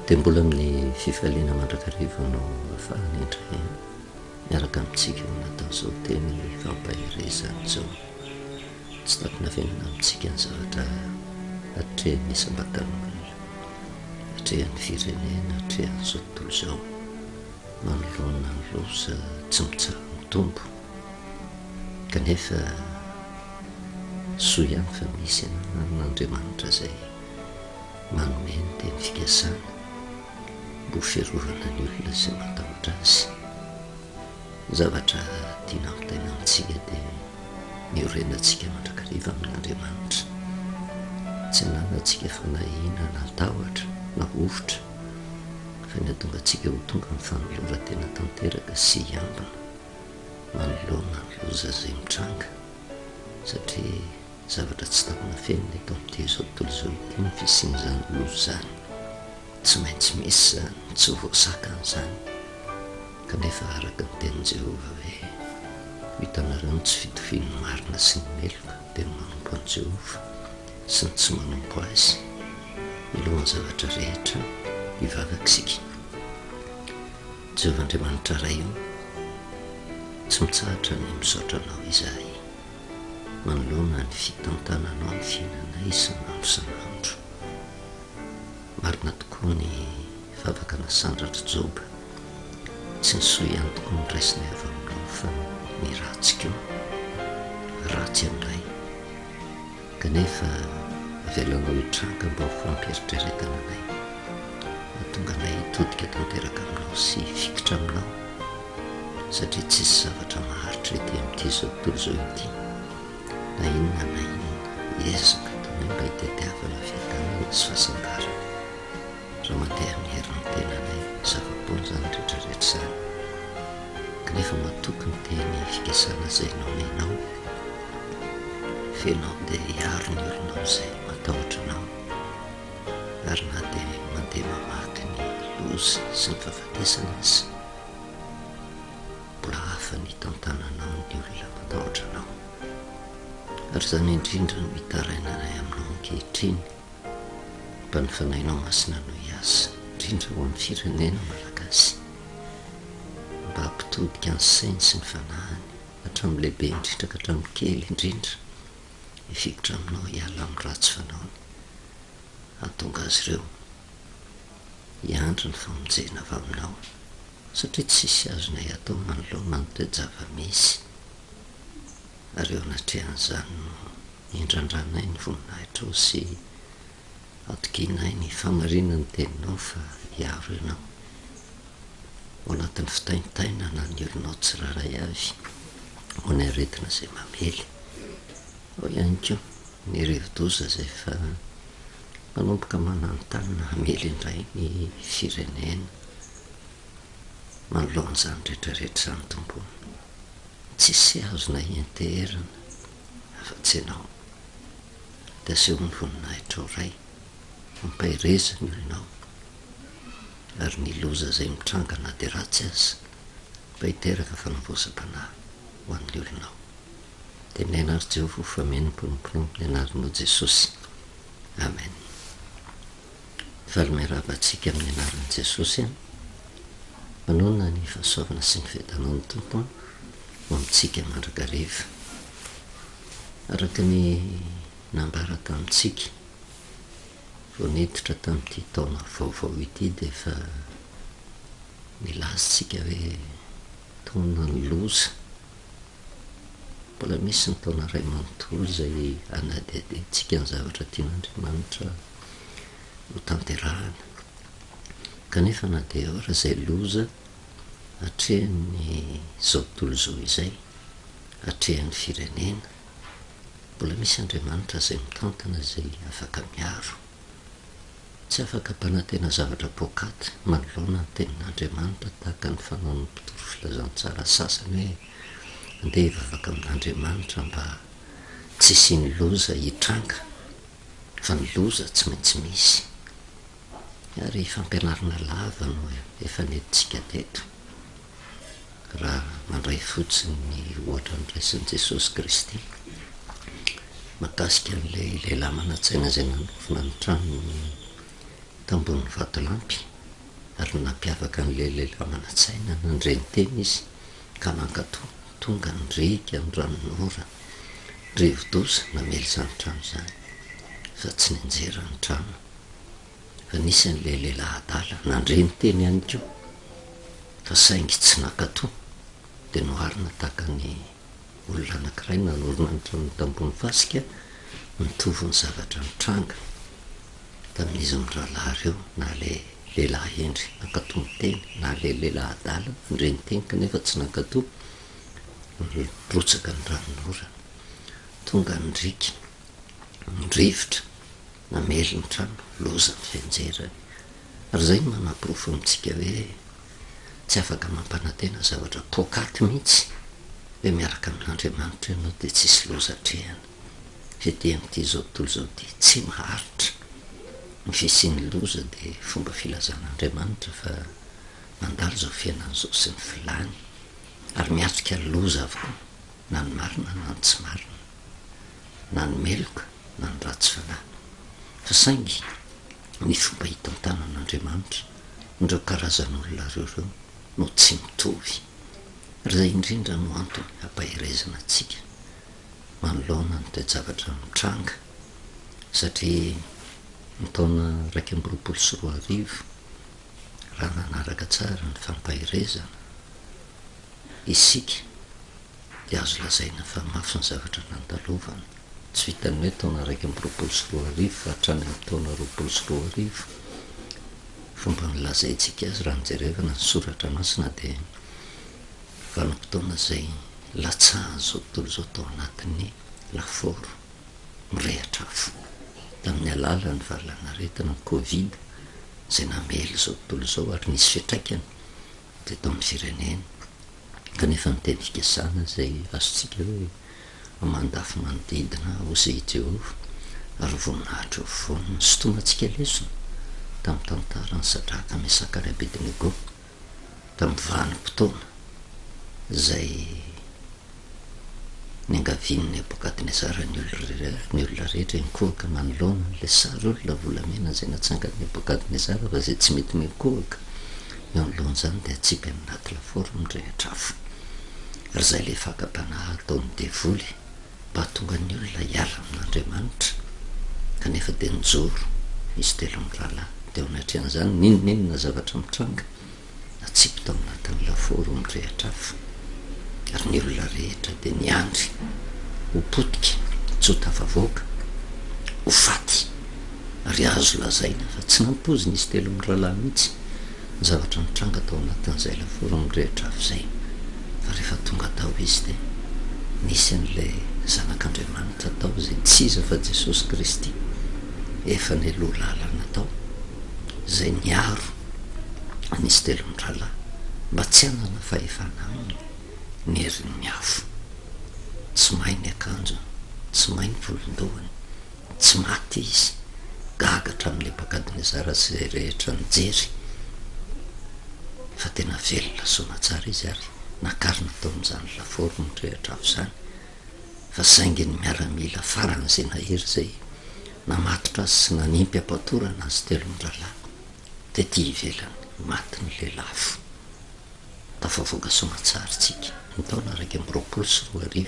dia mbola amin'ny fifaliana mandrakariva no afahany indray miaraka amintsika ho natao zao teny fampahirezany zao tsy tapina venina amintsika ny zavatra atrehan'ny isam-batan'olona atrehan'ny firenena atrehan'izao tontolo zao manoloana ny loza tsy mitsara mitombo kanefa soa ihany fa misy n'Andriamanitra zay manomeny teny fikasana mbo fiarovana ny olona izay matahotra azy. Zavatra tiana amitaina amintsika dia miorenantsika mandrakariva amin'Andriamanitra, tsy hananantsika fanahina na tahotra na ovotra fa ny atonga antsika ho tonga ny fanoloran-tena tanteraka sy hiambina manoloana ny loza izay mitranga, satria zavatra tsy tapina fenina eto amin'ity izao tontolo izao ity ny fisian'izany loza zany, tsy maintsy misy zany, tsy ho voasakan'izany kanefa araka ny tenin'i Jehova hoe hitanareo ny tsy fitovian'ny marina sy ny meloka dia manompo an'i Jehova sy ny tsy manompo azy milohan'ny zavatra rehetra hivavaka isika. Jehova Andriamanitra ray io tsy mitsahatra ny misaotra anao izahay manoloana ny fitantananao ny fiainana isan'andro san'andro. Marina tokoa ny favaka nasandratra Joba, tsy nysoa ihany tokoa ny raisinay avy aminao fa ny ratsy koa ratsy amin'ilay kanefa avelanao hitranga mba ho fampieritrretana anay mahatonga anay hitodika tanteraka aminao sy fikitra aminao, satria tsisy zavatra maharitra ety amin'ity izao tontolo izao ity na inona na inona ezaka toy mba hitadiavana fiadanana sy fahasambarana raha mandeha amin'ny herin'ny tenanay zava-pony zany rehetrarehetra zany kanefa matoky ny teny fikasana izay nomenao fenao dia hiaro ny olonao izay matahotra anao ary na dia mandeha mamaky ny loza sy ny fahafatesana azy mbola hafa ny tantananao ny olona matahotra anao ary zany indrindra no hitarainanay aminao ankehitriny mba ny fanahinao masina no hiasa indrindra ho amin'ny firenena malagasy mba hampitodika ny sainy sy ny fanahany hatramin'ny lehibe indrindra ka hatramin'ny kely indrindra hifikitra aminao hiala amin'ny ratsy fanaony hahatonga azy ireo hiandry ny famonjena avy aminao satria tsisy azonay atao manoloana ny toejava-misy ary eo anatrehan'izany no indrandranay ny voninahitra sy atokinay ny famarinany teninao fa hiaro ianao ao anatin'ny fitaintaina na ny olonao tsiraray avy ho ny aretina izay mamely ao ihany koa ny rivo-doza izay fa manomboka mananontanina hamely indray ny firenena manoloan'izany rehetrarehetra izany tompony tsisy azona hienteherana afa-tsy ianao dia aseho ny voninahitra ao ray mampahirezana ianao ary ny loza izay mitranga na dia ratsy azy mba hiteraka fanovozam-panahy ho an'ny olonao dia ny anary Jehova ho fameno mponompono ny anaranao Jesosy, amen. Valy-miaravantsika amin'ny anaran'i Jesosy manona ny fahasoavana sy ny fiadanao ny tompony ho amintsika mandrakariva araka ny nambara tamintsika vao niditra tamin'ity taona vaovao ity dia efa nilazitsika hoe taona ny loza, mbola misy ny taona ray manontolo izay anadihadihitsika ny zavatra tian'Andriamanitra ho tanterahana kanefa na dia ora izay loza hatrehan'ny izao tontolo izao izay hatrehan'ny firenena mbola misy Andriamanitra izay mitantana izay afaka miaro, tsy afaka mpanantena zavatra poakaty manoloana ny tenin'Andriamanitra tahaka ny fanaon'ny mpitoro filazantsara sasany hoe andeha hivavaka amin'Andriamanitra mba tsy isiany loza hitranga fa ny loza tsy maintsy misy ary fampianarana lava no efa nentsika teto raha mandray fotsiny ny ohatra ny raisin'i Jesosy Kristy mahakasika an'ilay lehilahy manantsaina izay nanofona ny tranony tambon'ny vatolampy ary nampiavaka n'le lehilahy mana-tsaina nandreny teny izy ka nankatòa tonga nyrika ny ranonora rivodoza namely zany trano zany fa tsy ninjera ny trano fa nisy an'le lehilahy adala nandreny teny ihany ko fa saingy tsy nankatòa de noharina tahaka ny olona anankiray nanorona ny trano tambony fasika mitovy ny zavatra nitranga tamin'izy mirahalahy reo na le lehilahy endry nankatòa ny teny na le lehilahy adala nandreny teny kanefa tsy nankatòa rotsaka ny ranonora tonga nydrika nydrivotra namely ny trano loza ny fianjerany ary zay manam-porofo amitsika hoe tsy afaka mampanantena zavatra pokaty mihitsy hoe miaraka amin'Andriamanitra ianao de tsisy lozatrehana fety am'ty zao tontolo zao ty tsy maharitra ny fisian'ny loza de fomba filazan'Andriamanitra fa mandalo zao fiainana zao sy ny filany ary miatrika loza avokoa na ny marina na ny tsy marina na ny meloka na ny ratsy fanahy fa saingy ny fomba hita an-tanan'Andriamanitra ndreo karazan'olona reo no tsy mitovy ary zay indrindra no antony ampahirezana atsika manoloana ny toejavatra mitranga satria ny taona 2024 raha nanaraka tsara ny fampahirezana isika de azo lazaina fa mafy ny zavatra nantalovana tsy vitany hoe taona 2024 fa hatrany amin'ny taona 2024 fomba nilazaitsika azy raha nijerevana ny soratra masina de vanim-potoana zay latsahan' zao tontolo zao tao anatin'ny laforo mirehatra afo tamin'ny alalan'ny valanaretina ny covid zay namely zao tontolo zao ary nisy fiatraikany de tao amin'ny firenena kanefa nyteny fikasana zay azotsika hoe mandafy manodidina ozay Jehova ary voninahitra eo foana ny sotomantsika lesona tamin'ny tantarany Sadraka Mesaka ary Abednego tamin'ny vanim-potoana zay niangavian'ny Nebokadnezara ny olona rehetra nikohaka manoloana n'le sary olona volamena zay natsangan'ny Nebokadnezara fa zay tsy mety mikohaka eo anoloan'izany de atsika anaty laforo mirehatra afo ary zay le fakapanahy ataon'ny devoly mba tonga ny olona hiala amin'Andriamanitra kanefa de nijoro izy telo mirahalahy de ao anatrehan'izany ninonenina zavatra mitranga atsipy tao anatin'ny laforo mirehatra afo ary ny olona rehetra de niandry ho potika tsy ho tafavoaka ho faty ary azo lazaina fa tsy nampoziny izy telo mirahalahy mihitsy ny zavatra nitranga tao anatin'izay laforo mirehatra afo zay fa rehefa tonga tao izy de nisy an'le zanak'Andriamanitra tao zay tsy iza fa Jesosy Kristy efa neloha lalana tao zay niaro anisy telo mirahalahy mba tsy hanana fahefana aminy ny herin'ny miafo tsy mahay ny akanjo tsy mahay ny volondohany tsy maty izy gagatra amin'ny Nebokadnezara sy zay rehetra nijery fa tena velona soana tsara izy ary nakarina tao amin'izany laforo mirehatra afo zany fa saingy ny miaramila faran'izay nahery zay namatotra azy sy nanimpy ampatorana azy telo mirahalahy de ty ivelany maty ny lelafo tafavoaka soamantsara tsika ny taona 2024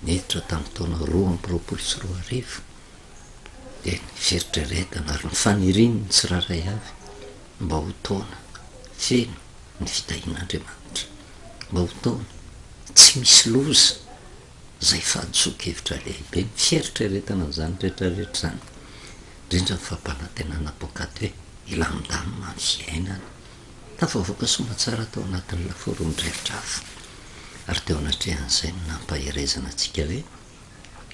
niditra tamin'ny taona 2024 de ny fieritreretana ary ny faniriny ny tsiraray avy mba ho taona feno ny fitahin'Andriamanitra mba ho taona tsy misy loza zay fahadisokevitra lehibe ny fieritreretana an'izany rehetrarehetra zany indrindra ny fampanantenana pokaty hoe ilamindamina ny fiainana tafavoaka soamantsara tao anatin'ny laforo mirehitra afo ary teo anatrehan'izay no nampahirezana atsika hoe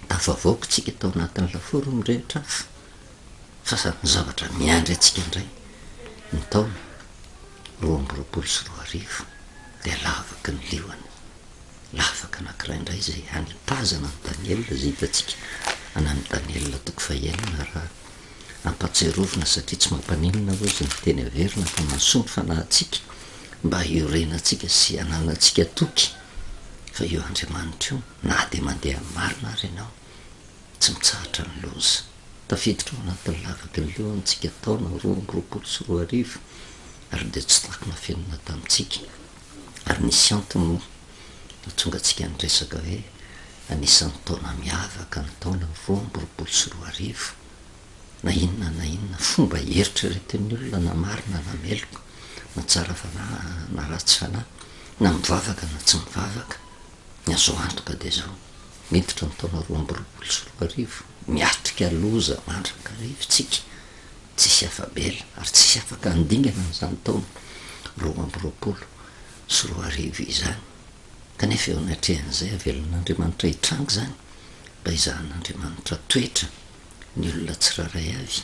tafavoaka tsika tao anatin'ny laforo mirehitra afo fa ny zavatra miandry atsika indray ny taona 2024 de lavaky ny liona lavaka anankiray indray zay anipazana ny Daniela zay hitatsika any amin'ny Daniela toko fahenina raha ampatsiarovina satria tsy mampaninona ozy ny teny averina fa mahasoa ny fanahintsika mba hiorenatsika sy ananatsika toky fa io Andriamanitra io na de mandeha marina ary ianao tsy mitsahatra ny loza tafiditra ao anatin'ny lavaky ny leoantsika taona 2024 ary de tsy takona fenina tamitsika ary nisy antony tonga atsika nyresaka hoe anisan'ny taona miavaka ny taona 2024 na inona fomba heritra retin'ny olona na marina na meloko na tsara fanahy na ratsy fanahy na mivavaka na tsy mivavaka ny azo antoka de zao miditra ny taona 2024 miatrika loza mandraka rivotsika tsisy afabela ary tsisy afaka andingana n'izany taona 2024 izany kanefa eo anatrehan'izay avelon'andriamanitra hitrango zany mba izahan'andriamanitra toetra ny olona tsiraray avy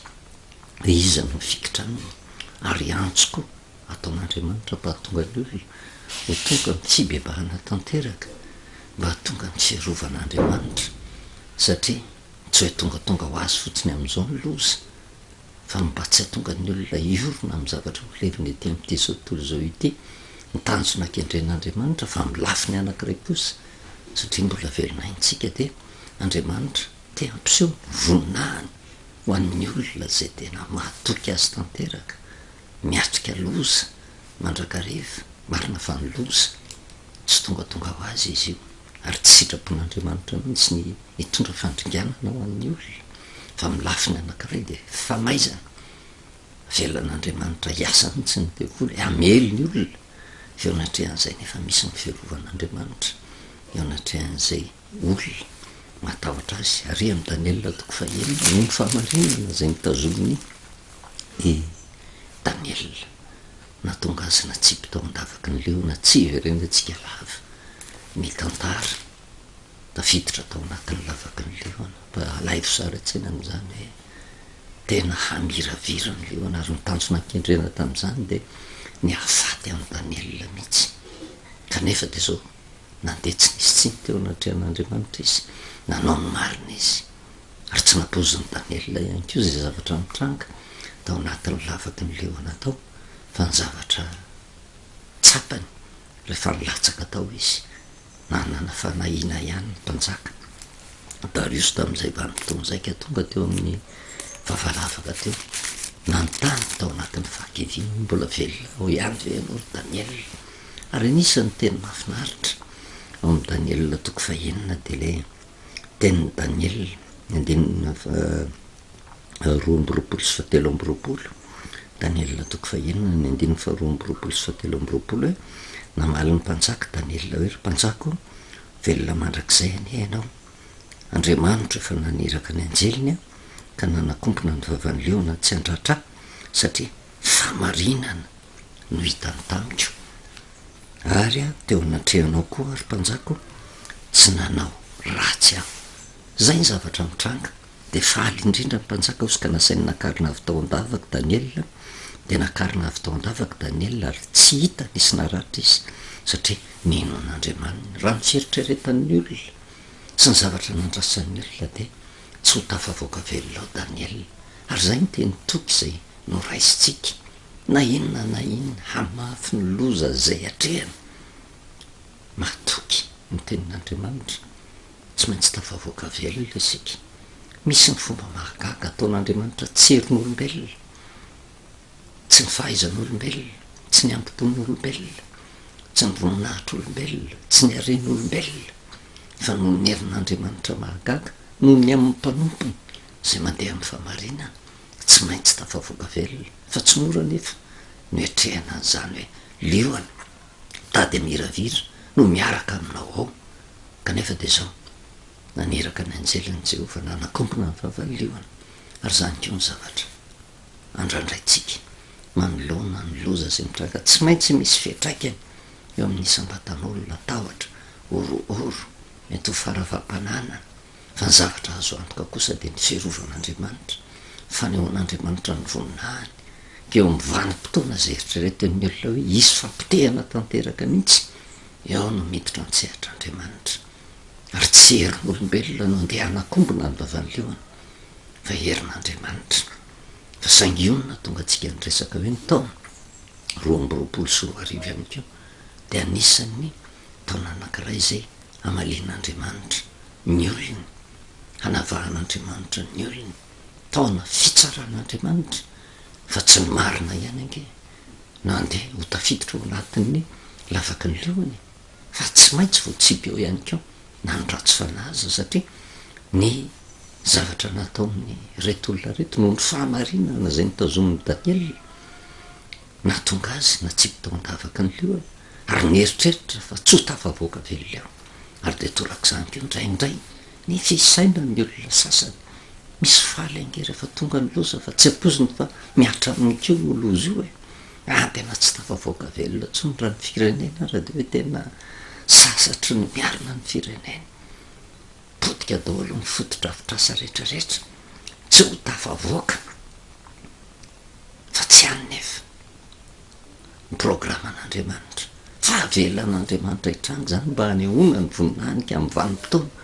iza no fikitra aminy ary antsoko ataon'andriamanitra mba hatonga ny olona ho tonga ny fibebahana tanteraka mba hatonga ny fiarovan'andriamanitra satria tsy hoe tongatonga ho azy fotsiny am'izao ny loza fa mba tsy hatonga ny olona iorona amin'ny zavatra holeviny ety am'ity zao tontolo zao ity nitanjona ankendren'andriamanitra fa milafiny anankiray kosa satria mbola velonaintsika de andriamanitra te ampiseho voninahiny ho an'ny olona zay tena mahatoky azy tanteraka miatrika loza mandrakariva marina fa ny loza tsy tongatonga ho azy izy io ary tsy sitrapon'andriamanitra mihitsy ny hitondra fandringanana ho an'ny olona fa milafiny anankiray de famaizana velan'andriamanitra hiasa mihitsy ny devoly amely ny olona eo anatrehan'izay nefa misy ny fiarovana-andriamanitra eo anatrehan'izay olona matahotra azy ary am' Daniela toko fahelina no ny fahamarinana zay mitazominy Daniela natonga azy natsipy tao andavaky ny leona tsy ivereny atsika lava ny tantara tafiditra tao anatin'ny lavaky ny leona mba alaivo sara tsena am'izany hoe tena hamiravira ny leona ary nitanjona ankendrena tam'izany de ny afaty amin'ny Daniela mihitsy kanefa de zao nandeha tsy nisy tsiny teo anatrehan'andriamanitra izy nanao ny marina izy ary tsy nampoziny Daniela ihany ko zay zavatra mitranga tao anatin'ny lavaky ny leona tao fa ny zavatra tsapany rehefa nilatsaka tao izy nanana fanahina ihany ny mpanjaka Darius tam'izay vanimpotoan'zaika tonga teo amin'ny vavalavaka teo nantany tao anatin'ny fakeviny mbola velona ho ihany ve ianao Daniela ary anisan'ny teny mahafinaritra ao amin'ny Daniela toko fahenina de le tenin'ny Daniela andinina 2:17 Daniela toko fahenina ny andininy 2:17 hoe namaly ny mpanjaka Daniela hoe ry mpanjako velona mandrakizay ane ianao Andriamanitra efa naniraka ny anjeliny ka nanakompona ny vavan'ny leona tsy andratra satria famarinana no hitany tamiko ary teo anatrehanao koa ary mpanjako tsy nanao ratsy aho zay ny zavatra mitranga de faly indrindra ny mpanjaka ozy ka nasainy nakarina avy tao andavaky Daniela de nakarina avy tao andavaky Daniela ary tsy hita nisy naratra izy satria nino n'Andriamanitra raha ny fieritreretan'ny olona sy ny zavatra nandrasan'ny olona de tsy ho tafavoaka velona ao Daniela ary zay ny teny toky zay no raisitsika na inona hamafy ny loza zay atrehana mahatoky ny tenin'Andriamanitra tsy maintsy tafavoaka velona isika misy ny fomba mahagaga ataon'Andriamanitra tsy herin'olombelona tsy ny fahaizan'olombelona tsy ny ampipon'olombelona tsy ny voninahitryolombelona tsy ny aren'olombelona fa noho ny herin'Andriamanitra mahagaga noho ny amin'ny mpanompony zay mandeha amin'ny famarinana tsy maintsy tafavoaka velona fa tsy mora nefa no etrehana an'izany hoe leoana tady miravira no miaraka aminao ao kanefa de zao naniraka ny anjelin'i Jehova nanakompona ny vavan'ny leoana ary zany ko ny zavatra andrandraitsika manoloana ny loza zay mitranga tsy maintsy misy fiatraikany eo amin'ny isambatan'olona tahotra orooro mety ho faravampanana fa ny zavatra azo antoka kosa de ny fiarovan'Andriamanitra fanehoan'Andriamanitra ny voninahiny keo mivanim-potoana zay eritreretin'ny olona hoe isy fampitehana tanteraka mihitsy eo no miditra ny tsehatr'Andriamanitra ary tsy herin'olombelona no andeha hanakombona ny vavan'ny leoana fa herin'Andriamanitra fa saingionina tonga atsika ny resaka hoe ny taona 2024 ihany keo de anisan'ny taona anankiray zay amalian'Andriamanitra ny olony hanavahan'Andriamanitra ny olony taona fitsaran'Andriamanitra fa tsy ny marina ihany ange nandeha ho tafiditra ao anatin'ny lavaky ny lohany fa tsy maintsy voatsipy eo ihany keo na ny ratsy fanaza satria ny zavatra nataon'ny reto olona reto noho ny fahamarinana zay nitazomin'ny Daniel nahatonga azy natsipy tao andavaky ny lohany ary nieritreritra fa tsy ho tafavoaka velona ao ary de torak'izany keo ndraindray ny fisaina ny olona sasany misy faly ange rehefa tonga ny loza fa tsy ampoziny fa miatra amin'ny keo no loza io tena tsy tafavoaka velona tsony raha ny firenena raha de hoe tena sasatry ny miarina ny firenena potika daholo ny fotodrafitrasa rehetrarehetra tsy ho tafavoaka fa tsy any nefa ny programan'Andriamanitra fa avelan'Andriamanitra hitranga zany mba hanehoana ny voninanika amin'ny vanim-potoana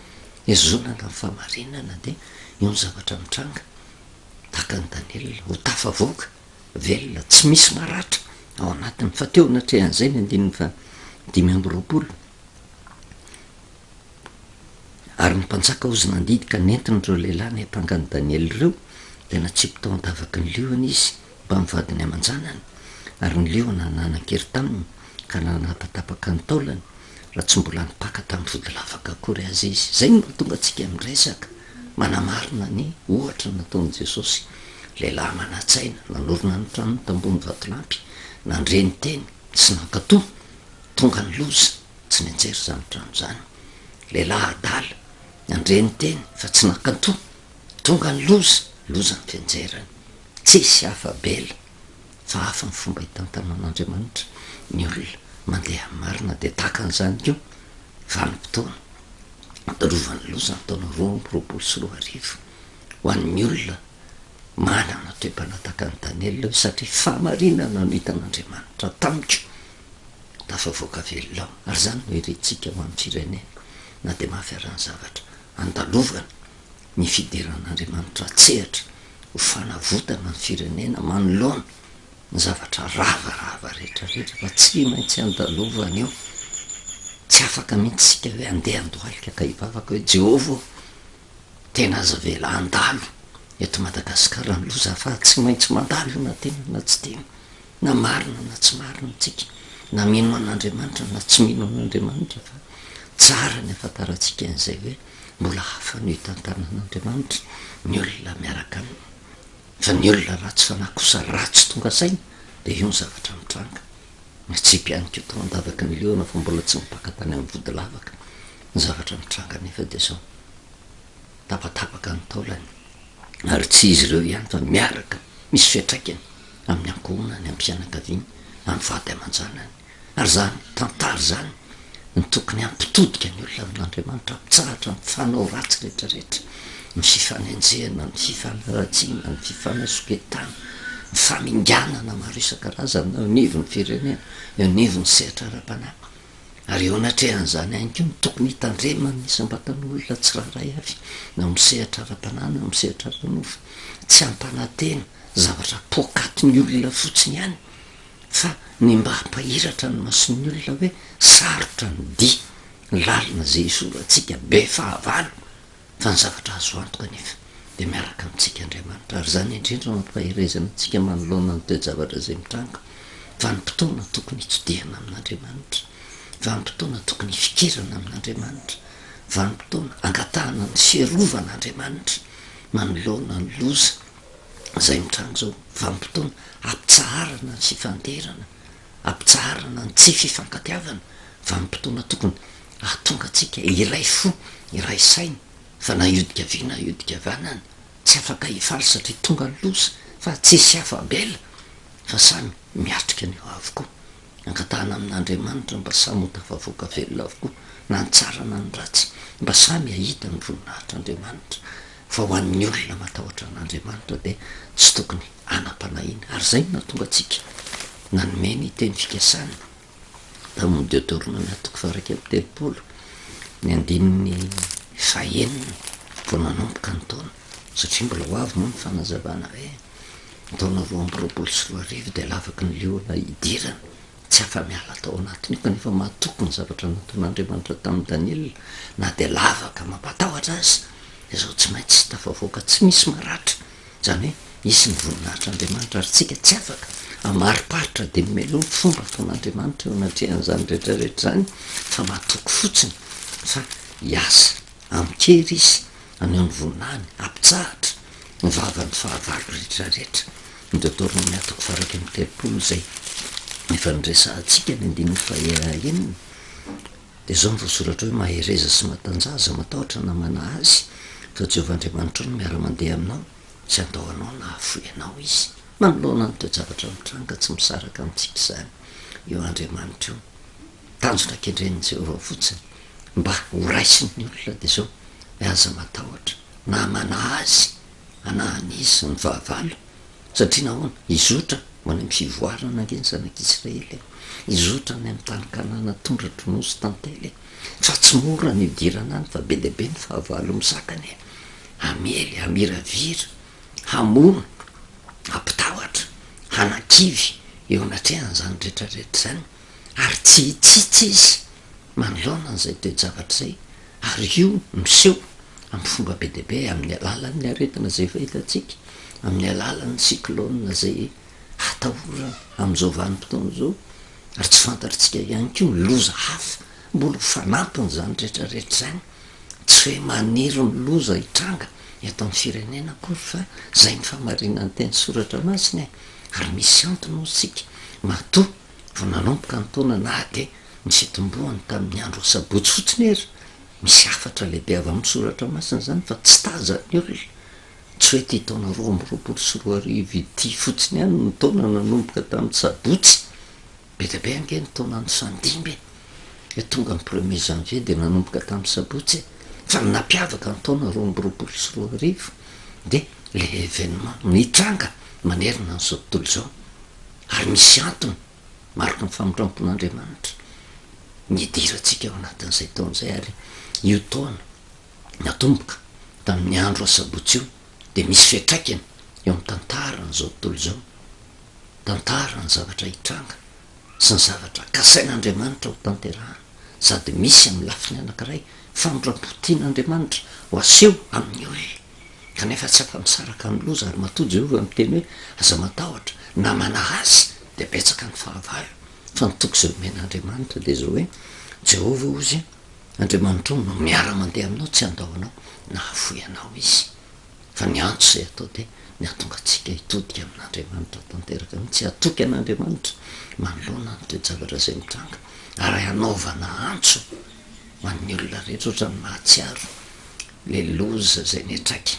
ezonana ny fahamarinana de io ny zavatra mitranga tahaka ny Daniel ho tafavoaka velona tsy misy maratra ao anatiny fa teo natrehan'izay ny 5:5 ary ny mpanjaka ozy nandidika nentin'ireo lehilahy ny ampangany Daniel ireo de natsipy tao andavaky ny liona izy mba mivadiny aman-janany ary ny liona nanan-kery taminy ka nanapatapaka ny taolany raha tsy mbola nipaka tamin'ny vody lavaka akory azy izy zay no mahatonga antsika miresaka manamarina ny ohatra nataon'i Jesosy lehilahy manatsaina nanorona ny tranony tambony vatolampy nandre ny teny sy nankatoa tonga ny loza tsy nianjery zany trano zany lehilahy adala nandre ny teny fa tsy nankatoa tonga ny loza ny fianjerany tsisy hafa bela fa hafa ny fomba hitantanan'Andriamanitra ny olona mandeha marina de tahaka an'izany keo vanim-potoana adorovany loza ny taona 2024 ho an'ny olona manana toe-panataka ny Daniel satria fahamarinana no hitan'Andriamanitra tamiko tafavoaka velona ary zany no herentsika ho amin'ny firenena na de mahafiarany zavatra andalovana ny fidiran'Andriamanitra tsehatra ho fanavotana ny firenena manoloana ny zavatra ravarava rehetrarehetra fa tsy maintsy andalovana io tsy afaka mihitsy sika hoe andeha andohalika ka hivavaka hoe Jehova tena aza vela andalo eto Madagasikara ny loza fa tsy maintsy mandalo na tena na tsy tena na marina na tsy marina tsika na mino an'Andriamanitra na tsy mino an'Andriamanitra fa tsara ny afantarantsika an'izay hoe mbola hafa ny hitantanan'Andriamanitra ny olona miaraka aminy fa ny olona ratsy fanakosa ratsy tonga saina de io ny zavatra mitranga natsipy ihany keo tao andavaky ny leona fa mbola tsy mipaka tany amin'ny vody lavaka ny zavatra mitranga nefa de zao tapatapaka ny taolany ary tsy izy ireo ihany fa miaraka misy fiatraikany amin'ny ankohonany amin'ny fianakaviany amin'ny vady aman-janany ary zany tantara zany ny tokony ampitodika ny olona amin'Andriamanitra ampitsahatra ny fanao ratsy rehetrarehetra ny fifanenjehana ny fifanarajiana ny fifanasoketana ny faminganana maro isan-karazana eo nivon'ny firenena eo nivon'ny sehatra ara-panahy ary eo natrehan'izany ihany keo ny tokony hitandremany isam-batan'olona tsiraray avy na misehatra ara-panahy na misehatra ara-nofo tsy ampanantena zavatra pokaty ny olona fotsiny ihany fa ny mba hampahiratra ny mason'ny olona hoe sarotra ny di lalina zay isoratsika be fahavalo fa ny zavatra azo antoka nefa de miaraka amintsika Andriamanitra ary zany indrindra mampaherezana antsika manoloana ny toe-javatra zay mitranga vanim-potoana tokony hitsodihana amin'Andriamanitra vanim-potoana tokony hifikirana amin'Andriamanitra vanim-potoana angatahana ny fiarovanaandriamanitra manoloana ny loza zay mitranga zao vanim-potoana ampitsaharana ny fifanderana ampitsaharana ny tsy fifankatiavana vanim-potoana tokony ahatonga atsika iray fo iray saina fa na iodika vy na iodika vanana tsy afaka hifaly satria tonga ny loza fa tsisy hafa-bela fa samy miatrika ny eo avokoa angatahana amin'Andriamanitra mba samy ho tafavoaka velona avokoa na ny tsara na ny ratsy mba samy ahita ny voninahitr'Andriamanitra fa ho an'ny olona matahotra an'Andriamanitra de tsy tokony anam-panahina ary zay no natonga atsika nanomeny teny fikasana tamin'ny Deutéronome 4:telopolo ny andininy fahenina vo nanomboka ny taona satria mbola ho avy moa ny fanazavana hoe taona 2024 de lavaky ny leona idirana tsy afa-miala tao anatiny io kanefa mahatoky ny zavatra nataon'Andriamanitra tamin'ny Daniel na de lavaka mampatahotra azy de zao tsy maintsy sy tafavoaka tsy misy maratra zany hoe isy ny voninahitr'Andriamanitra ary tsika tsy afaka amariparitra de mimeloha ny fomba ataon'andriamanitra eo anatrehan'izany rehetrarehetra zany fa mahatoky fotsiny fa hiasa amikery izy aneo ny voninany ampitsahatra ny vavany fahavalo rehetrarehetra nydotorina miatoko faraky amy telopolo zay efa nyresantsika ny andiny faenina de zao nyvoasoratra hoe mahereza sy matanjaza matahotra namana azy fa jehovahandriamanitra no miara-mandeha aminao tsy andaoanao na hafoy anao izy manoloana ny toejavatra mitranga tsy misaraka amitsika zany eo andriamanitra io tanjona kendren'ny jehova fotsiny mba horaisiny ny olona de zao aza matahotra namana azy anahany izy ny vahavalo satria nahoana izotra hoany amy fivoarana angeny zanak'israely izotra ny amy tany kanana tondratry nosy tantely fa tsy mora ny idirana any fa be deabe ny fahavalo misakany amely amiravira hamona ampitahotra hanakivy eo anatrehan'izany rehetrarehetra zany ary tsy hitsitsy izy manoloana n'izay toejavatra zay ary io miseho amy fomba be deabe amin'ny alalan'ny aretina zay fahitatsika amin'ny alalan'ny cyclone zay hatahorana am'izao vanim-potoana zao ary tsy fantatritsika ihany ko miloza hafa mbola fanampiny zany rehetrarehetra zany tsy hoe maniry miloza hitranga eto amin'ny firenena kory fa zay ny famarinany teny soratra masiny ary misy antony osika matoa vo nanomboka ny taona na de misy etomboany tamin'ny andro sabotsy fotsiny ery misy afatra lehibe avy amin'ny soratra masina zany fa tsy tazany olona tsy hoe ty taona roa amby roapolo sy roa arivo ity fotsiny ihany ny taona nanomboka tamin'ny sabotsy be deabe ange ny taona ny fandimby hoe tonga ny premier janvier de nanomboka tamin'ny sabotsy fa napiavaka ny taona roa amby roapolo sy roa arivo de le événement mitranga manerina n'izao tontolo zao ary misy antony mariky ny famondrampon'andriamanitra nidiratsika eo anatin'izay taon'izay ary io taona natomboka tamin'ny andro asabotsy io de misy fiatraikany eo amy tantara n'izao tontolo zao tantara ny zavatra hitranga sy ny zavatra kasain'andriamanitra ho tanterahana sady misy amy lafiny anankiray famondram-potian'andriamanitra ho aseho amin'ny olona kanefa tsy afa-misaraka ny loza ary matoa jehova miteny hoe aza matahotra namana azy de betsaka ny fahavalo fa nitoko zay omen'andriamanitra de zao hoe jehova ozy andriamanitra no miara-mandeha aminao tsy andahoanao na hafoy anao izy fa ny antso zay atao de ny atonga atsika hitodika amin'andriamanitra tanteraka mitsy atoky an'andriamanitra manoloana ny toejavatra zay mitranga ary anaovana antso hoan'ny olona rehetra ohatra ny mahatsiaro le loza zay netraiky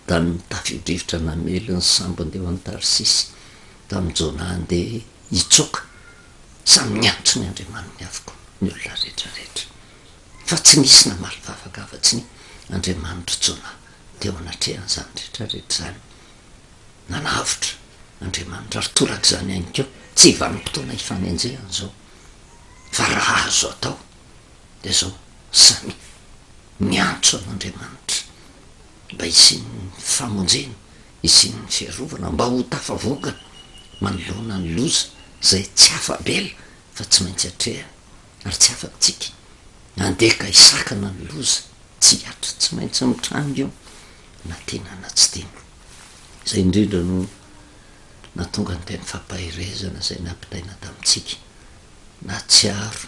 tamin'ny tafio-drivotra namely ny sambo andeha ho any tarsisy tamin'ny jona andeha hitsoka samy niantso ny andriamaniny avokoa ny olona rehetrarehetra fa tsy misy namaly vavaka afa-tsy ny andriamanitra jona teo anatrehan'izany rehetrarehetra zany nanavitra andriamanitra ary torak' zany ihany keo tsy hivanim-potoana hifanenjehany zao fa raha azo atao de zao samy miantso an'andriamanitra mba isin'ny famonjena isin'ny fiarovana mba ho tafavokana manoloana ny loza zay tsy afa-bela fa tsy maintsy atreha ary tsy afatsika andeka hisakana ny loza tsy hiatra tsy maintsy mitrango io na tena na tsy tena zay indrindra no natonga ny teny fampahirezana zay nampitaina tamitsika na tsiaro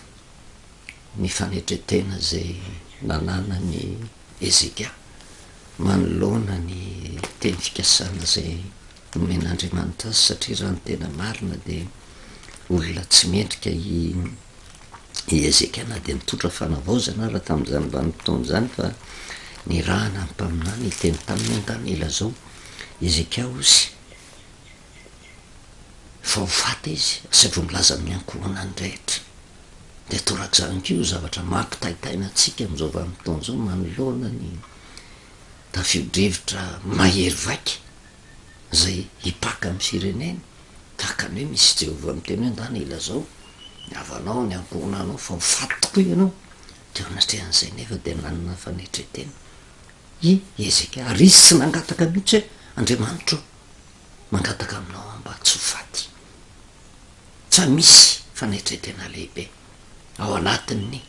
ny fanetretena zay nanana ny Ezeka manoloana ny teny fikasana zay nomen'andriamanitra azy satria raha ny tena marina de olona tsy mendrika i Ezeka na de nitondra fanavaozana raha tamin'izany vanim-potoana zany fa ny rahana ny mpaminany teny tamin'ny Danila zao Ezeka ozy fa ho fata izy sy vo milaza amin'ny ankohonany rehetra de torak' zany kio zavatra mampitaitaina atsika am'izao vanim-potoana zao manoloana ny tafio-drivotra mahery vaika zay hipaka amy firenena tahakany hoe misy jehova miteny hoe Danila zao ny avanao ny ankohonanao fa ho faty tokoa ianao de anatrehan'izay nefa de nanana fanetretena i Ezeka ary izy tsy nangataka mihitsy hoe andriamanitra mangataka aminao amba tsy ho faty fa misy fanetretena lehibe ao anatin'ny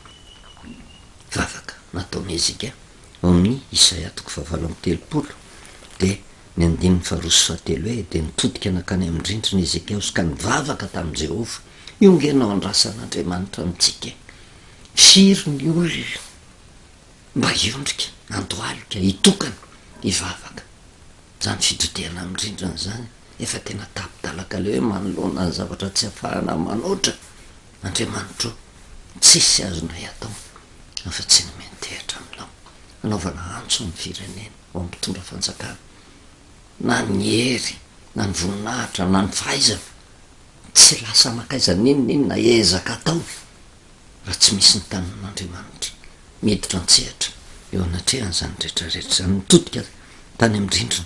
vavaka nataony Ezeka ao amin'ny Isaia toko 7:30 de ny andininy faharoso fahatelo hoe de nitodika anakany amindrindrina Ezekia sy ka nivavaka tamin'i Jehovah iongenao andrasan'Andriamanitra mitsika firy ny olona mba iondrika andohalika hitokana hivavaka zany fitotehana amindrindrina zany efa tena tapidalaka le hoe manoloana ny zavatra tsy hafahana manoatra Andriamanitra tsisy azonay atao afa tsy ny mentehitra aminao anaovana antso amin'ny firenena ho ampitondra fanjakana na ny hery na ny voninahitra na ny fahaizana tsy lasa makaiza ninona ezaka atao raha tsy misy ny tanan'Andriamanitra miditra antsehatra eo anatrehany zany rehetrarehetra zany mitodika tany amindrindrina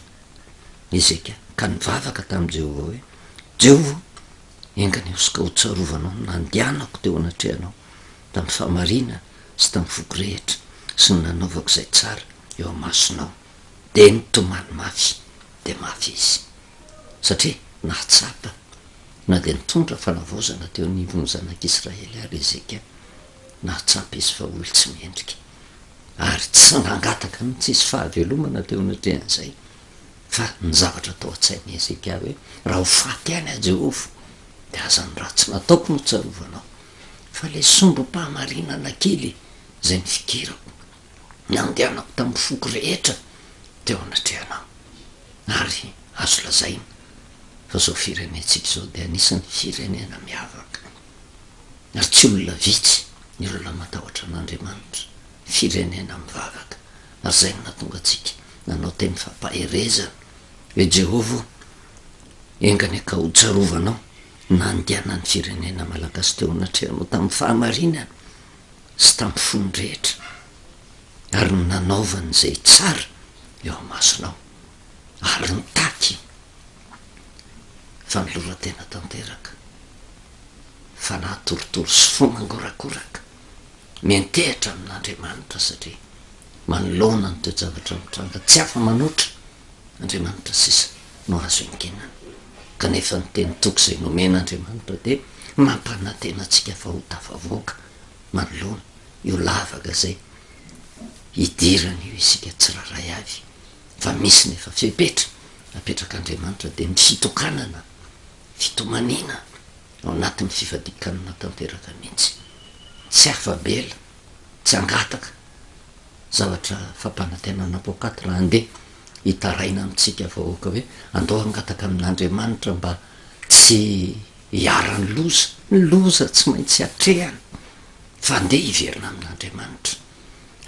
Ezekia ka nivavaka tamin'i Jehovah hoe Jehovah engany aoska ho tsarovanao nandianako teo anatrehanao tamin'ny fahamarina sy tamin'ny foko rehetra sy ny nanaovako izay tsara eo amasonao de nitomany mafy de mafy izy satria nahatsapa na de nitondra fanavaozana teo anivon'ny zanak'Israely ary Ezekia nahatsapa izy fa olo tsy mendrika ary tsy nangataka mihitsy izy fahavelomana teo anatrehan'izay fa ny zavatra atao an-tsainy Ezekia hoe raha ho faty any a Jehovah de aza ny raha tsy nataoko no tsarovanao fa le sombam-pahamarinana kely zay ny fikirako nandehanako tamin'ny foko rehetra teo anatrehanao ary azo lazaina fa zao firenentsika zao de anisan'ny firenena miavaka ary tsy olona vitsy ny olona matahotra an'Andriamanitra firenena mivavaka ary zay no natonga atsika nanao teny fampaherezana hoe Jehovah engany aka ho tsarovanao nandianany firenena malagasy teo anatrehanao tamin'ny fahamarinana sy tamin'ny fonydrehetra ary nanaovany zay tsara eo amasonao ary nitaky fa niloratena tanteraka fa nahatorotoro sy fonangorakoraka mentehitra amin'Andriamanitra satria manoloana ny toejavatra mitranga tsy afa manoatra Andriamanitra sisa no azo inginana kanefa ny teny toko izay nomen'Andriamanitra de mampanantena antsika fa ho tafavoaka manoloana io lavaka zay hidirana io isika tsiraray avy fa misy nefa fepetra apetrak'Andriamanitra de ny fitokanana fitomanina ao anatin'ny fifadikanana tanteraka mihitsy tsy afabela tsy angataka zavatra fampanantenana apokate raha andeha hitaraina amitsika vahoaka hoe andao angataka amin'Andriamanitra mba tsy hiarany loza ny loza tsy maintsy atrehany fa andeha hiverina amin'Andriamanitra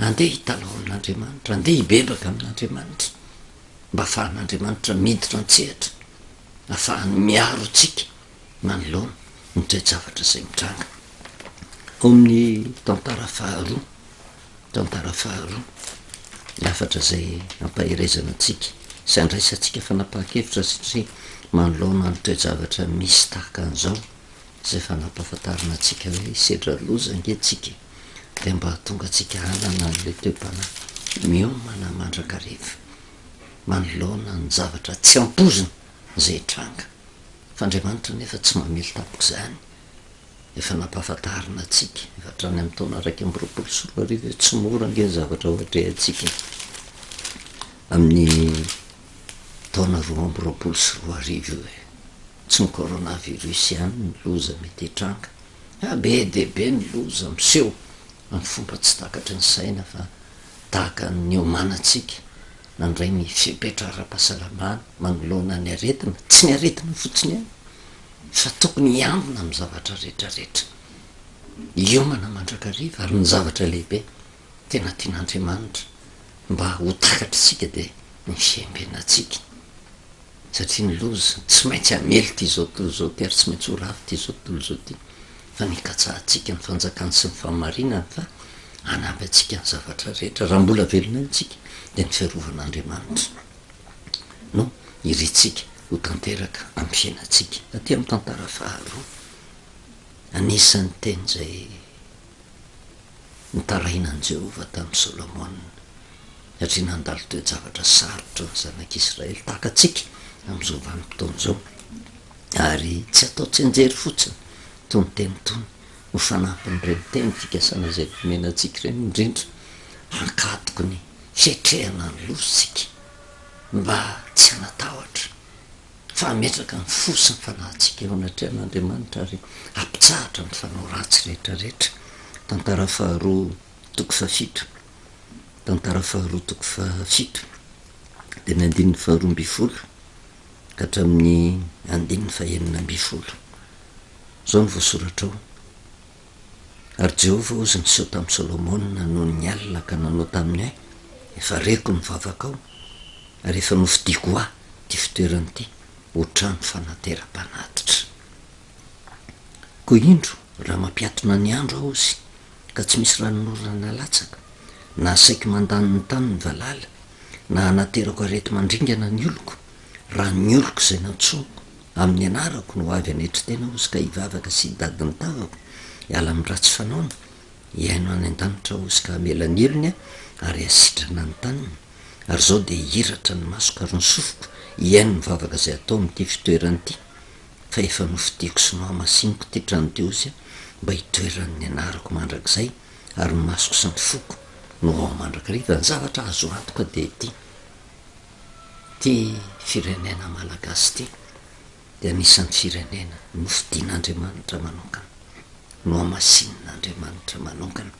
andeha hitalao amin'Andriamanitra andeha hibebaka amin'Andriamanitra mba afahan'Andriamanitra miditra antsehatra afahany miaro atsika manoloana ny toejavatra zay mitranga ao amin'ny tantara faharoa lafatra zay ampaherezana atsika sy andraisantsika fanapahan-kevitra satria manoloana ny toejavatra misy tahaka an'izao zay fanampahafantarina atsika hoe hisedra loza angetsika de mba tonga atsika hanana n'le toepana miomana mandrakariva manoloana ny zavatra tsy ampozina zay tranga fa Andriamanitra nefa tsy mamely tapoka zany efa nampahafantarina atsika efa hatrany amin'ny taona raiky amby roapolo sy roa arivo hoe tsy mora nge ny zavatra ohatrehantsika amin'ny taona roa amby roapolo sy roa arivo hoe tsy ny coronavirus ihany ny loza mety hitranga be dehibe ny loza miseho amin'ny fomba tsy takatry ny saina fa tahaka ny omanantsika nandray ny fipetra ara-pahasalamana manoloana ny aretina tsy ny aretina fotsiny any fa tokony hiambina amin'ny zavatra rehetrarehetra iomana mandrakariva ary ny zavatra lehibe tena tian'Andriamanitra mba ho takatra tsika de ny fiaimbenatsika satria ny loza tsy maintsy amely ty zao tontolo zao ty ary tsy maintsy ho rafy ty zao tontolo zao ty fa nikatsahantsika ny fanjakany sy ny fahamarinany fa anampy atsika ny zavatra rehetra raha mbola velona ntsika de ny fiarovan'Andriamanitra no iritsika ho tanteraka amin'ny fiainatsika aty amin'ny tantara faharoa anisan'ny teny zay nitarainan'i Jehovah tamin'ny Solomona satria nandalo toejavatra sarotra ny zanak'Israely tahaka atsika amin'izao vanim-potoana zao ary tsy atao tsy anjery fotsiny tony teny tony ho fanampiny reny teny fikasana zay nomenatsika reny indrindra hankatoko ny fietrehana ny lozitsika mba tsy anatahotra fa ametraka ny fosiny fanahintsika eo anatrehan'andriamanitra ary ampitsahatra ny fanao ratsy rehetrarehetra. Tantara faharoa toko fafito, tantara faharoa toko fafito de ny andininy faharoa ambifolo ka hatramin'ny andininy fahaenina ambifolo. Zao ny voasoratra ao: ary Jehovah ozy niseho tamin'ny Solomona noho ny alina ka nanao taminy hoe: efa reko ny vavaka ao ary efa nofidiako ahy ty fitoerany ity ho trano fanatera-panatitra. Koa indro raha mampiatona ny andro aho izy ka tsy misy ranonorana nalatsaka, na saiky mandany ny tany ny valala, na anaterako arety mandringana ny oloko, raha ny oloko izay nantsonako amin'ny anarako no avy anetry tena ozy ka hivavaka sy hidadiny tavako hiala amin'ny ratsy fanaona, hiaino any an-danitra ozy ka hamela ny elony ary hasitrana ny taniny, ary zao de hiratra ny masoko ary ny sofoko hiaino ny vavaka izay atao amin'ity fitoerany ity, fa efa nofidiako sy nohamasiniko ty trano ty ozy mba hitoeran'ny anarako mandrakizay ary ny masoko sy ny foko no ao mandrakariva. Ny zavatra azo antoka de ty firenena malagasy ty de anisan'ny firenena nofidian'Andriamanitra manokana, no amasin'Andriamanitra manokana,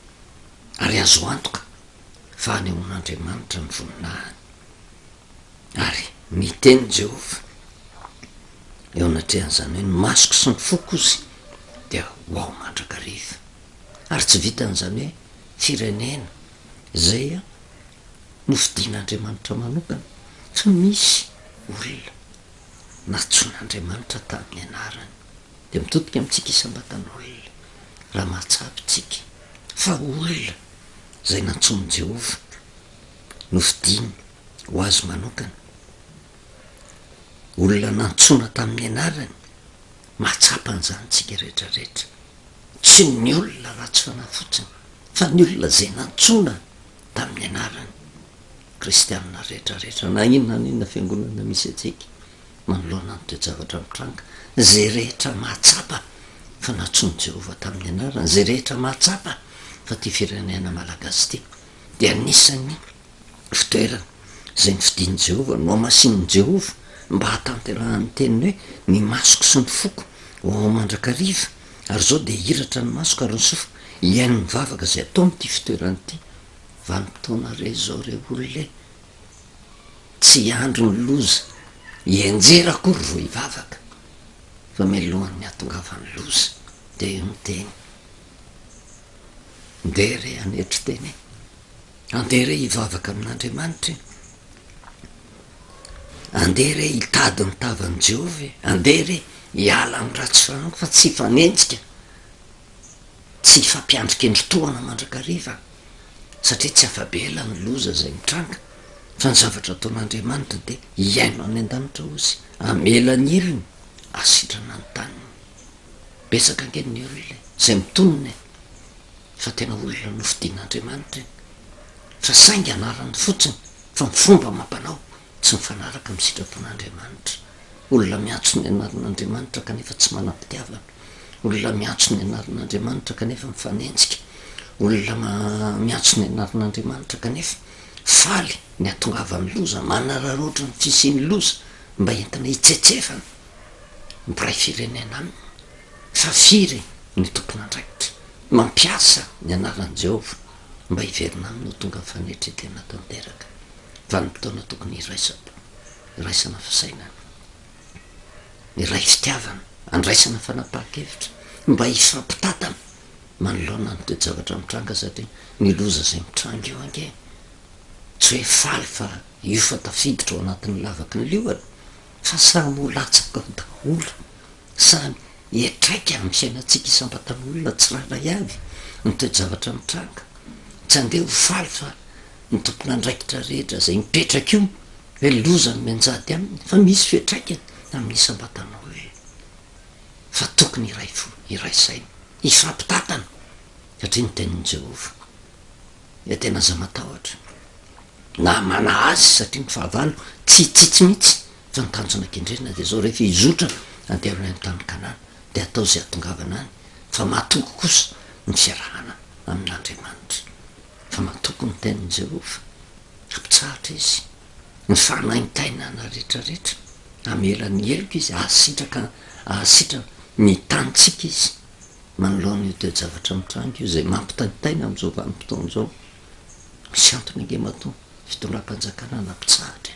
ary azo antoka fa anehoan'Andriamanitra ny voninahiny. Ary miteny Jehovah eo anatrehan'izany hoe ny masoko sy ny foko izy dia ho ao mandrakariva. Ary tsy vitan'izany hoe firenena zay nofidian'Andriamanitra manokana, fa misy olona natsoin'Andriamanitra tamin'ny anarany de mitodika amintsika isam-batan'olona raha mahatsapitsika, fa olona zay nantsoin'i Jehovah nofidiny ho azy manokana, olona nantsona tamin'ny anarany, mahatsapan'izany tsika rehetrarehetra, tsy ny olona ratsy fanahy fotsiny fa ny olona zay nantsona tamin'ny anarany. Kristianina rehetrarehetra na inona n'inona fiangonana misy atsika manoloana ny toe-javatra mitranga, zay rehetra mahatsapa fa natsoin'i Jehovah tamin'ny anarany, zay rehetra mahatsapa fa ty firenena malagasy ty de anisan'ny fitoerana zay nifidin'i Jehovah no amasin'i Jehovah mba hahatanterahan'ny teniny hoe ny masoko sy ny foko ho ao mandrakariva, ary zao de hiratra ny masoko ary ny sofoko hiaino ny vavaka zay atao am'ty fitoerany ity. Vanimpotoana re zao re olona tsy andro ny loza hienjera akory vo hivavaka, fa mialohan'ny hatongavan'ny loza de io ny teny: ndeha re anetry teny, andeha re hivavaka amin'Andriamanitra, andeha re hitady ny tavan'i Jehovah, andeha re hiala amin'ny ratsy fananko fa tsy hifanenjika, tsy hifampiandrikendrotoana mandrakariva, satria tsy afa-bela ny loza zay mitranga, fa ny zavatra ataon'Andriamanitra de hiaino any an-danitra ozy, amela ny elony, asitrana ny taniny. Besaka ange ny olona zay mitonona fa tena olona nofidian'Andriamanitra, fa saingy anarany fotsiny fa ny fomba mampanao tsy mifanaraka amin'ny sitrapon'Andriamanitra. Olona miantso ny anaran'Andriamanitra kanefa tsy manam-pitiavana, olona miantso ny anaran'Andriamanitra kanefa mifanenjika, olona miantso ny anaran'Andriamanitra kanefa faly ny atongava amin'ny loza, manararoatra ny fisian'ny loza mba entina hitsetsefana mpiray firenena aminy. Fa firy ny tompon'andraikitra mampiasa ny anaran'i Jehovah mba hiverina aminy ho tonga fanetretena tanteraka. Vanimpotoana tokony iraisana fasaina, iray fitiavana, andraisana fanapahan-kevitra mba hifampitatana manoloana ny toe-javatra mitranga, satria ny loza zay mitranga io ange tsy hoe faly fa io fa tafiditra ao anatin'ny lavaky ny liona, fa samy ho latsaka ao daholo, samy hiatraika amin'ny fiainantsika isam-batan'olona tsiraray avy ny toe-javatra mitranga. Tsy andeha ho faly fa ny tompon'andraikitra rehetra zay mipetraka io hoe loza no mianjady aminy, fa misy fiatraikany amin'ny isam-batan'olona, fa tokony iraisaina, ifampitatana, satria ny tenin'i Jehovah e tena aza matahotra na manahazy, satria ny fahavalo tsy hitsitsy mihitsy fa nitanjona kendrena de zao rehefa izotra andeha amin'ny tany Kanana de atao zay atongavana any, fa matoko kosa ny fiarahana amin'Andriamanitra, fa matoko ny tenin'i Jehovah, ampitsahatra izy ny fanaintainana rehetrarehetra amelan'ny eloko izy ahasitraka ny tantsika izy manoloana io toejavatra mitrango io zay mampitanitaina am'izao vanim-potoana zao misy antony ange mato fitondram-panjakana nampitsahatra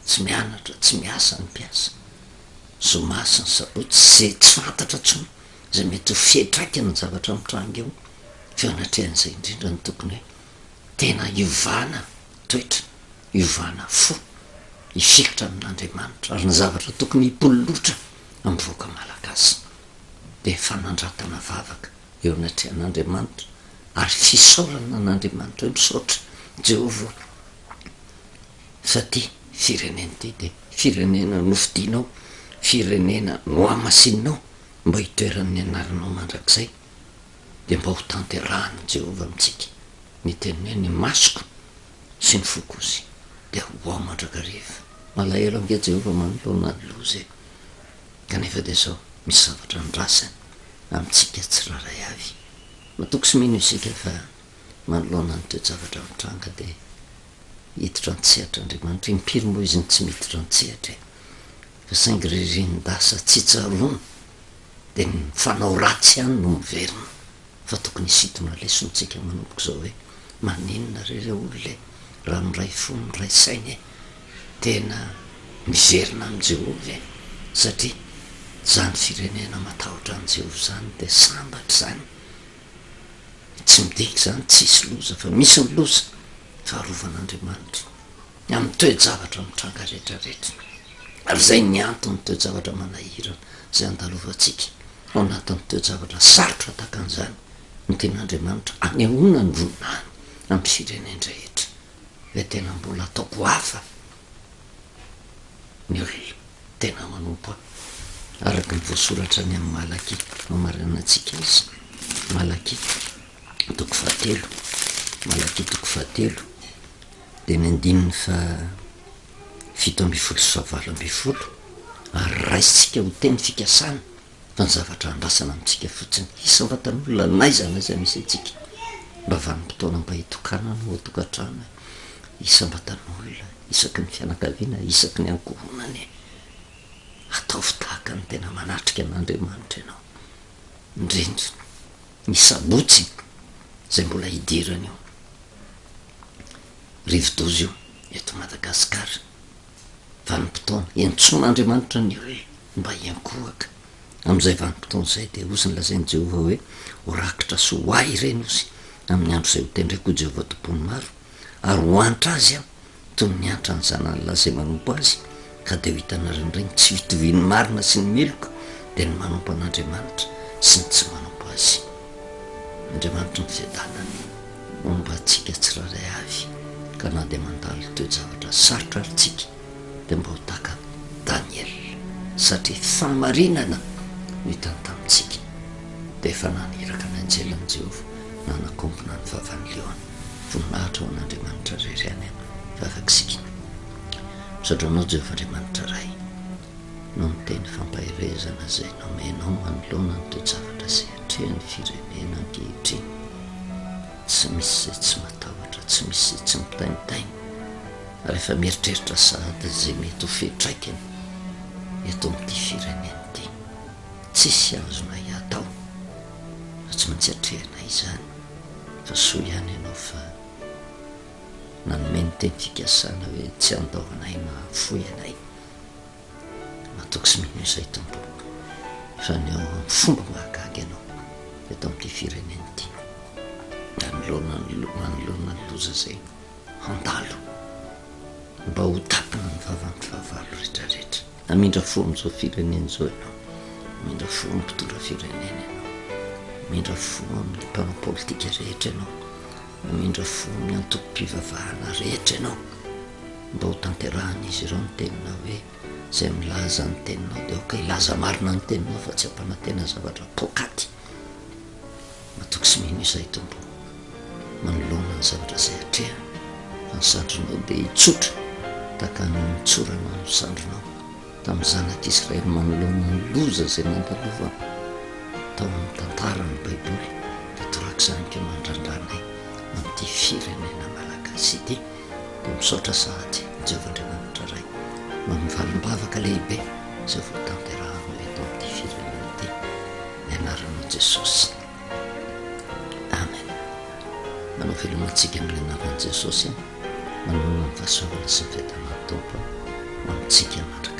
tsy mianatra tsy miasa ny mpiasa zomasa ny sabotsy zay tsy fantatra tsony zay mety ho fietraika ny zavatra mitrango eo fianatrehan'izay indrindra ny tokony hoe tena iovana toetra iovana fo ifikitra amin'andriamanitra ary ny zavatra tokony hipololotra am'voaka malagasy de fanandratana vavaka eo anatrehan'andriamanitra ary fisaorana an'andriamanitra hoe misaotra jehova saty firenena ty de firenena nofidianao firenena no amasinao mba hitoeran'ny anaranao mandrak'izay de mba ho tanterahana jehova amitsika ny teniny hoe ny masoko sy ny fokozy de ho ao mandrakariva malahelo ange jehova manoloana ny loza kanefa de zao misy zavatra ndrasany amitsika tsy raray avy matoko sy mino isika fa manoloana ny toejavatra mitranga de hiditra antsehatra andriamanitra impiry moa izy ny tsy miditra antsehatra fa saingy ririn-dasa tsy tsaroana de ny fanao ratsy ihany no miverina fa tokony isitona lesontsika manomboko zao hoe maninona rereo olole raha miray fo miray sainy tena miverina am' jehova satria zany firenena matahotra an' jehova zany de sambatra zany tsy midiky zany tsisy loza fa misy ny loza faharovan'andriamanitra amin'ny toejavatra mitranga rehetrarehetra ary zay ny antony toejavatra manahirana zay andalovantsika ao anatin'ny toejavatra sarotra taka an'izany ny ten'andriamanitra any ahona ny voninaany amin'ny firenendrehetra hoe tena mbola ataoko hafa ny olona tena manompo a araky ny voasoratra ny amin'ny malaky mamarana antsika izy malaky toko fahatelo malaky toko fahatelo de ny andininy fa fito amby folo sy favalo amby folo ary raisitsika ho teny fikasana fa ny zavatra andrasana amitsika fotsiny hisampatan'olona naizana zay misy atsika mba vanim-potoana mba hitokanana ho tokantrano hisambatan'olona isaky ny fianakaviana isaky ny ankohonany ataovy tahaka ny tena manatrika an'andriamanitra ianao indrindra ny sabotsy zay mbola hidirana io rivo-dozy io eto Madagasikara vanim-potoana entson'andriamanitra ny olona mba hiankohaka am'izay vanim-potoana zay de ozy ny lazainy jehova hoe ho rakitra sy ho ay ireny ozy amin'ny andro zay ho tendraiko jehova tompony maro ary ho anitra azy a toy ny antra ny zanany lazay manompo azy ka de ho hitanareny regny tsy vitoviny marina sy ny meloka de ny manompo an'andriamanitra sy ny tsy manompo azy andriamanitra ny fiadanany momba atsika tsy raray avy ka na de mandalo toejavatra sarotra arytsika de mba ho taka Daniel satria famarinana no hitany tamitsika de efa naniraka ny anjelan'i jehova nanakombona ny vavany leoany voninahitra ho an'andriamanitra rery any vavakisika misaotranao jehova andriamanitra ray no miteny fampahirezana zay nomenao manoloana ny toejavatra zay atrehan'ny firenena ankehitriny tsy misy zay tsy matahotra tsy misy zay tsy mitainitaina rehefa mieritreritra sahady zay mety ho fetraikany eto am'ty firenena ty tsisy azona hiatao fa tsy maintsy atrehana izany fa soa ihany ianao fa nanome ny teny fikasana hoe tsy andaovanay na foy anay matoko sy mino izay tompo fa ny ao amin'ny fomba mahagaga ianao eto am'ty firenena ty manoloana ny loza zay handalo mba ho tapina ny vavan'ny favalo rehetrarehetra amindra fo am'izao firenena zao ianao amindra fo amin'ny mpitondra firenena ianao amindra fo amin'ny mpanao politika rehetra ianao amindra fo amin'ny antoko-mpivavahana rehetra ianao mba ho tanterahana izy ireo ny tenina hoe zay milaza ny teninao de oka ilaza marina ny teninao fa tsy ampanantena zavatra pokaty matoko sy mino izay tombo manoloana ny zavatra zay atreha fa ny sandronao de hitsotra taka ny mitsorana ny sandronao tamin'ny zanak'Israely manoloana ny loza zay nandalova tao amin'ny tantarany baiboly de torak'izany ke mandrandrana amin'ity firenena malagasy ity dia misaotra sahady jehovandriamanitra ray manome valim-bavaka lehibe izay voatanterahana eto amin'ity firenena ity ny anaran'i Jesosy. Amen. Manao felomantsika amin'ny anaran'i Jesosy, manao ny fahasoavana sy ny fiadanan'ny Tompo ho amintsika mandraka.